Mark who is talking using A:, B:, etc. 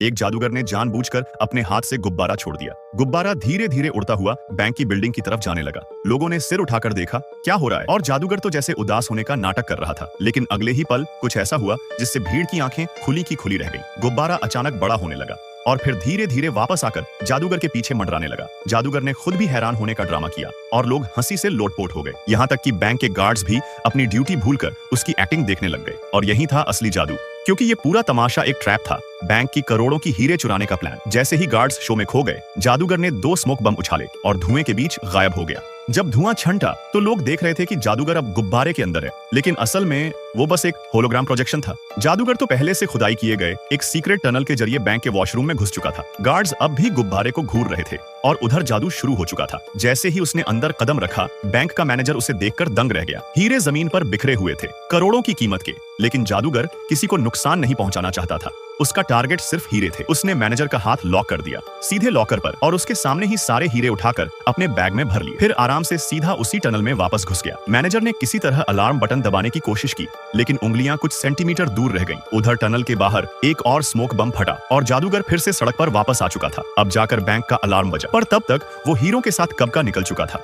A: एक जादूगर ने जानबूझकर अपने हाथ से गुब्बारा छोड़ दिया। गुब्बारा धीरे धीरे उड़ता हुआ बैंक की बिल्डिंग की तरफ जाने लगा। लोगों ने सिर उठाकर देखा, क्या हो रहा है? और जादूगर तो जैसे उदास होने का नाटक कर रहा था। लेकिन अगले ही पल कुछ ऐसा हुआ जिससे भीड़ की आंखें खुली की खुली रह गई। गुब्बारा अचानक बड़ा होने लगा और फिर धीरे धीरे वापस आकर जादूगर के पीछे मंडराने लगा। जादूगर ने खुद भी हैरान होने का ड्रामा किया और लोग हंसी से लोटपोट हो गए। यहाँ तक कि बैंक के गार्ड्स भी अपनी ड्यूटी भूलकर उसकी एक्टिंग देखने लग गए। और यही था असली जादू, क्योंकि ये पूरा तमाशा एक ट्रैप था, बैंक की करोड़ों की हीरे चुराने का प्लान। जैसे ही गार्ड्स शो में खो गए, जादूगर ने 2 स्मोक बम उछाले और धुएं के बीच गायब हो गया। जब धुआं छंटा तो लोग देख रहे थे कि जादूगर अब गुब्बारे के अंदर है, लेकिन असल में वो बस एक होलोग्राम प्रोजेक्शन था। जादूगर तो पहले से खुदाई किए गए एक सीक्रेट टनल के जरिए बैंक के वॉशरूम में घुस चुका था। गार्ड्स अब भी गुब्बारे को घूर रहे थे और उधर जादू शुरू हो चुका था। जैसे ही उसने अंदर कदम रखा, बैंक का मैनेजर उसे देखकर दंग रह गया। हीरे जमीन पर बिखरे हुए थे, करोड़ों की कीमत के, लेकिन जादूगर किसी को नुकसान नहीं पहुंचाना चाहता था। उसका टारगेट सिर्फ हीरे थे। उसने मैनेजर का हाथ लॉक कर दिया सीधे लॉकर पर और उसके सामने ही सारे हीरे उठाकर अपने बैग में भर लिए। फिर आराम से सीधा उसी टनल में वापस घुस गया। मैनेजर ने किसी तरह अलार्म बटन दबाने की कोशिश की, लेकिन उंगलियां कुछ सेंटीमीटर दूर रह गईं। उधर टनल के बाहर एक और स्मोक बम फटा और जादूगर फिर से सड़क पर वापस आ चुका था। अब जाकर बैंक का अलार्म बजा, पर तब तक वो हीरो के साथ कब का निकल चुका था।